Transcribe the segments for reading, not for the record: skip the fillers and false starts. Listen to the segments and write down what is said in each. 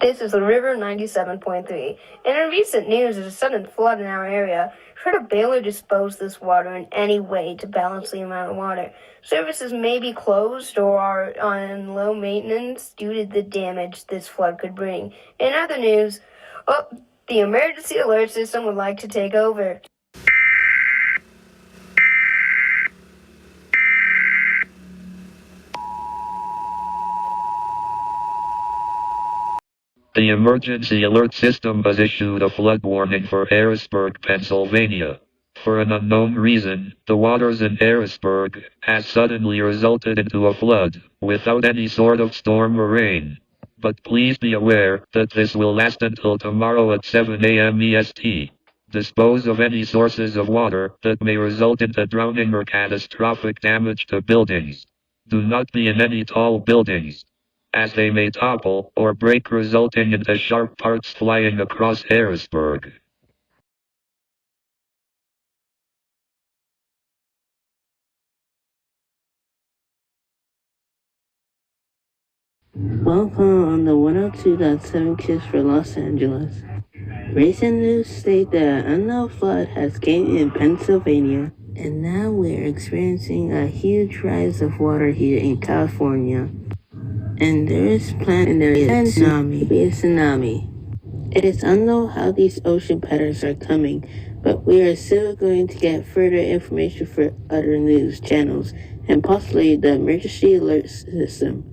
This is the River 97.3. And in recent news, there's a sudden flood in our area. Try to bail or dispose this water in any way to balance the amount of water. Services may be closed or are on low maintenance due to the damage this flood could bring. In other news, the emergency alert system would like to take over. The emergency alert system has issued a flood warning for Harrisburg, Pennsylvania. For an unknown reason, the waters in Harrisburg has suddenly resulted into a flood, without any sort of storm or rain. But please be aware that this will last until tomorrow at 7 a.m. EST. Dispose of any sources of water that may result into drowning or catastrophic damage to buildings. Do not be in any tall buildings, as they may topple or break, resulting into sharp parts flying across Harrisburg. Welcome on the 102.7 Kiss for Los Angeles. Recent news state that an unknown flood has came in Pennsylvania, and now we're experiencing a huge rise of water here in California. And there is planned to be a tsunami. It is unknown how these ocean patterns are coming, but we are still going to get further information for other news channels and possibly the emergency alert system.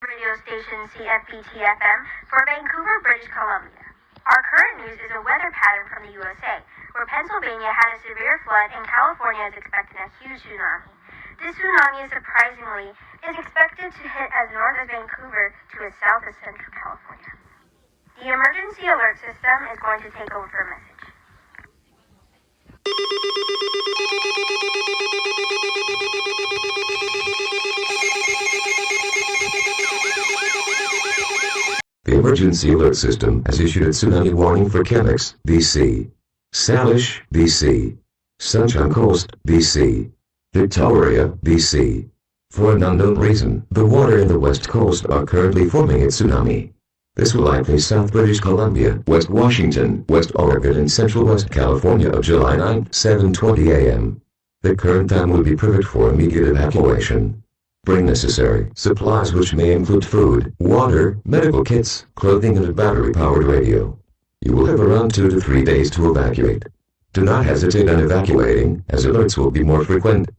Radio station CFPT-FM for Vancouver, British Columbia. Our current news is a weather pattern from the USA, where Pennsylvania had a severe flood and California is expecting a huge tsunami. This tsunami is expected to hit as north as Vancouver to as south as central California. The emergency alert system is going to take over for a message. The emergency alert system has issued a tsunami warning for Kennex, BC, Salish, BC, Sunshine Coast, BC, Victoria, BC. For an unknown reason, the water in the west coast are currently forming a tsunami. This will likely South British Columbia, West Washington, West Oregon and Central West California of July 9, 7:20 a.m. The current time will be perfect for immediate evacuation. Bring necessary supplies, which may include food, water, medical kits, clothing and a battery-powered radio. You will have around 2 to 3 days to evacuate. Do not hesitate on evacuating, as alerts will be more frequent.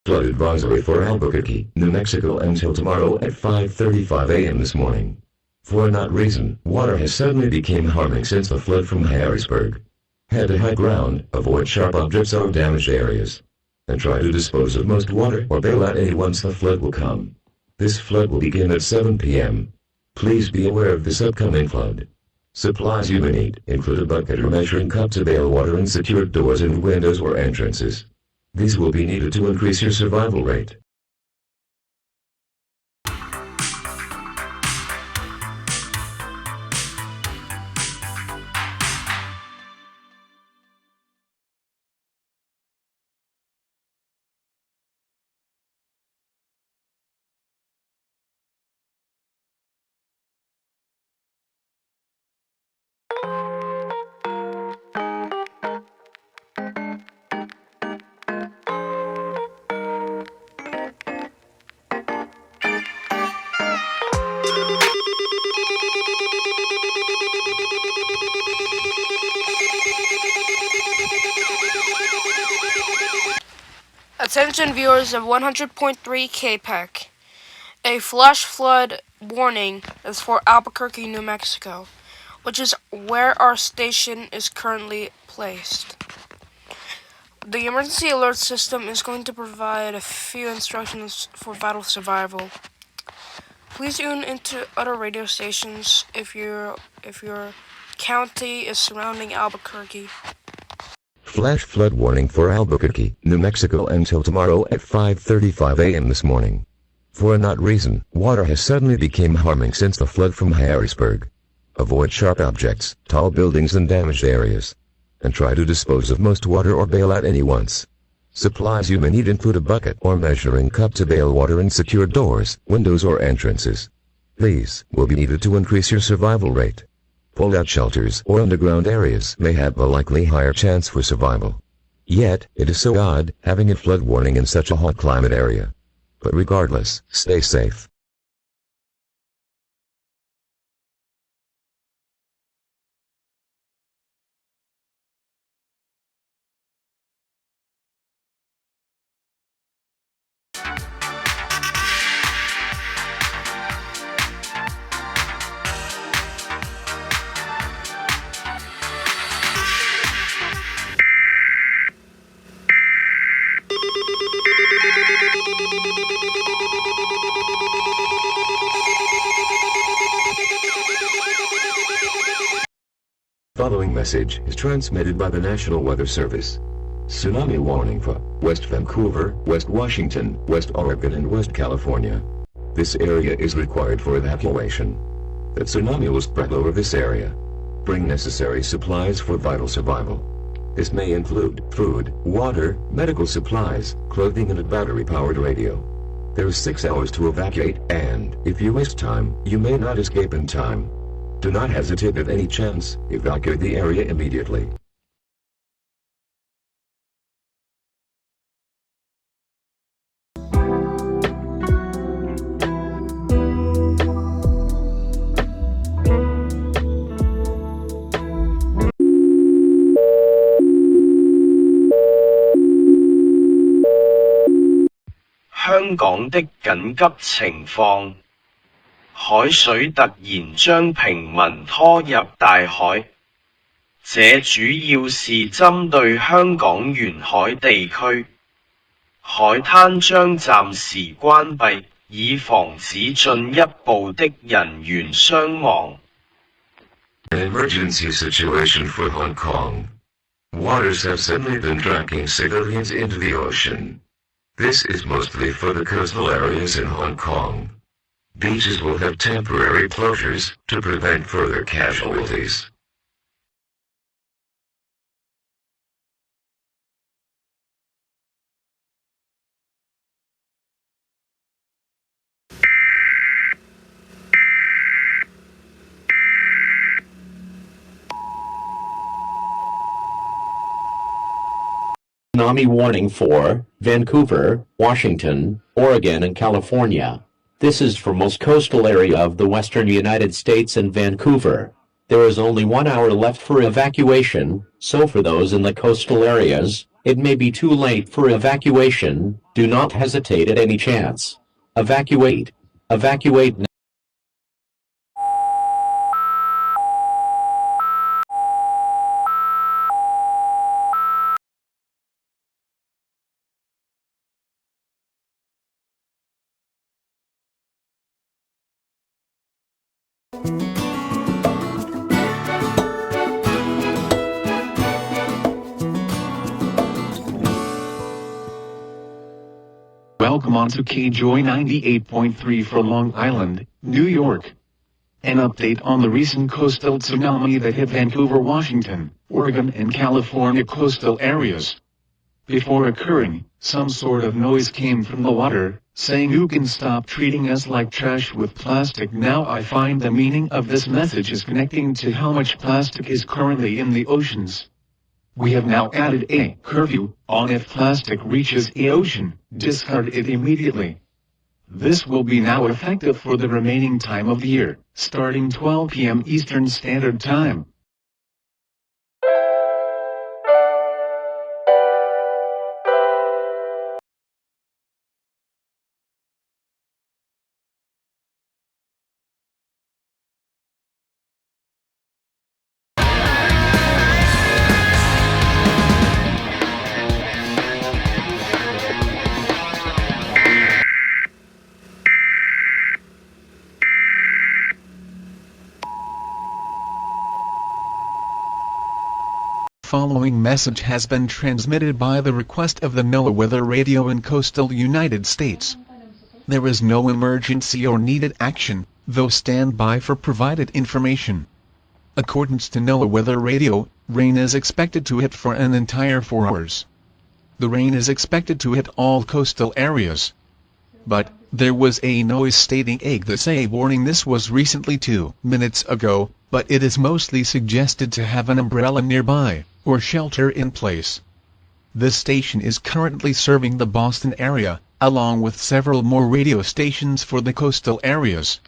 Flood advisory for Albuquerque, New Mexico until tomorrow at 5:35 a.m. this morning. For that reason, water has suddenly become harming since the flood from Harrisburg. Head to high ground, avoid sharp objects or damaged areas, and try to dispose of most water or bail out any once the flood will come. This flood will begin at 7 p.m. Please be aware of this upcoming flood. Supplies you may need include a bucket or measuring cup to bail water and secured doors and windows or entrances. These will be needed to increase your survival rate. Attention viewers of 100.3 KPAC. A flash flood warning is for Albuquerque, New Mexico, which is where our station is currently placed. The emergency alert system is going to provide a few instructions for vital survival. Please tune into other radio stations if your county is surrounding Albuquerque. Flash flood warning for Albuquerque, New Mexico until tomorrow at 5:35 a.m. this morning. For a not reason, water has suddenly become harming since the flood from Harrisburg. Avoid sharp objects, tall buildings and damaged areas. And try to dispose of most water or bail at any once. Supplies you may need include a bucket or measuring cup to bail water in secure doors, windows or entrances. These will be needed to increase your survival rate. Pull-out shelters or underground areas may have a likely higher chance for survival. Yet, it is so odd having a flood warning in such a hot climate area. But regardless, stay safe. Following message is transmitted by the National Weather Service. Tsunami warning for West Vancouver, West Washington, West Oregon and West California. This area is required for evacuation. The tsunami will spread over this area. Bring necessary supplies for vital survival. This may include food, water, medical supplies, clothing and a battery-powered radio. There is 6 hours to evacuate, and if you waste time, you may not escape in time. Do not hesitate at any chance, evacuate the area immediately.香港的緊急情況，海水突然將平民拖入大海，這主要是針對香港沿海地區，海灘將暫時關閉，以防止進一步的人員傷亡。An emergency situation for Hong Kong. Waters have suddenly been dragging civilians into the ocean. This is mostly for the coastal areas in Hong Kong. Beaches will have temporary closures to prevent further casualties. Tsunami warning for Vancouver, Washington, Oregon, and California. This is for most coastal area of the western United States and Vancouver. There is only 1 hour left for evacuation, so for those in the coastal areas, it may be too late for evacuation. Do not hesitate at any chance. Evacuate. Evacuate now. Welcome on to KJOY 98.3 for Long Island, New York. An update on the recent coastal tsunami that hit Vancouver, Washington, Oregon and California coastal areas. Before occurring, some sort of noise came from the water, saying you can stop treating us like trash with plastic. Now I find the meaning of this message is connecting to how much plastic is currently in the oceans. We have now added a curfew on if plastic reaches the ocean, discard it immediately. This will be now effective for the remaining time of the year, starting 12 p.m. Eastern Standard Time. following message has been transmitted by the request of the NOAA Weather Radio in coastal United States. There is no emergency or needed action, though stand by for provided information. According to NOAA Weather Radio, rain is expected to hit for an entire 4 hours. The rain is expected to hit all coastal areas. But there was a noise stating EAS warning. This was recently 2 minutes ago, but it is mostly suggested to have an umbrella nearby, or shelter in place. This station is currently serving the Boston area, along with several more radio stations for the coastal areas.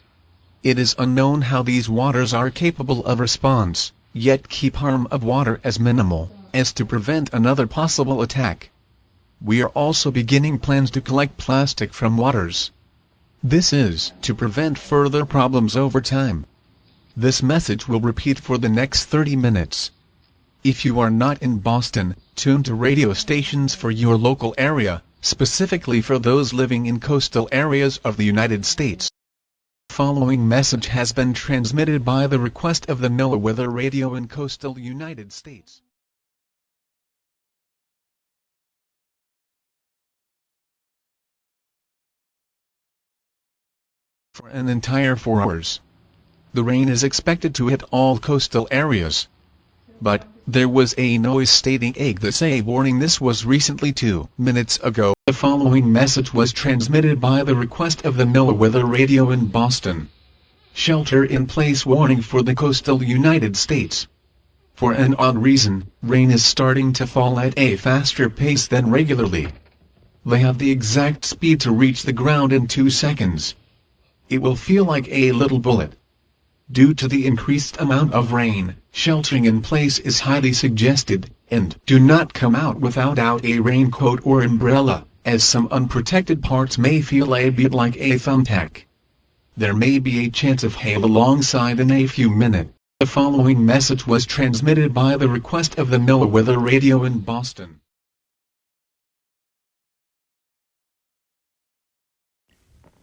It is unknown how these waters are capable of response, yet keep harm of water as minimal, as to prevent another possible attack. We are also beginning plans to collect plastic from waters. This is to prevent further problems over time. This message will repeat for the next 30 minutes. If you are not in Boston, tune to radio stations for your local area, specifically for those living in coastal areas of the United States. Following message has been transmitted by the request of the NOAA Weather Radio in coastal United States. For an entire 4 hours. The rain is expected to hit all coastal areas. But there was a noise stating EAS warning. This was recently 2 minutes ago. The following message was transmitted by the request of the NOAA Weather Radio in Boston. Shelter in place warning for the coastal United States. For an odd reason, rain is starting to fall at a faster pace than regularly. They have the exact speed to reach the ground in 2 seconds. It will feel like a little bullet. Due to the increased amount of rain, sheltering in place is highly suggested, and do not come out without a raincoat or umbrella, as some unprotected parts may feel a bit like a thumbtack. There may be a chance of hail alongside in a few minutes. The following message was transmitted by the request of the NOAA Weather Radio in Boston.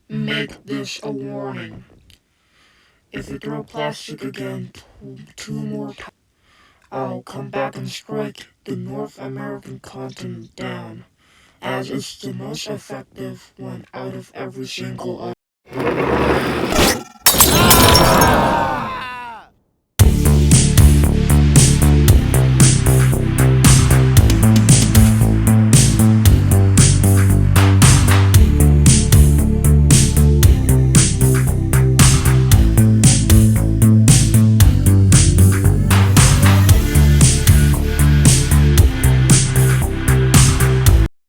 Make this a warning. If you throw plastic again 2 more times, I'll come back and strike the North American continent down, as it's the most effective one out of every single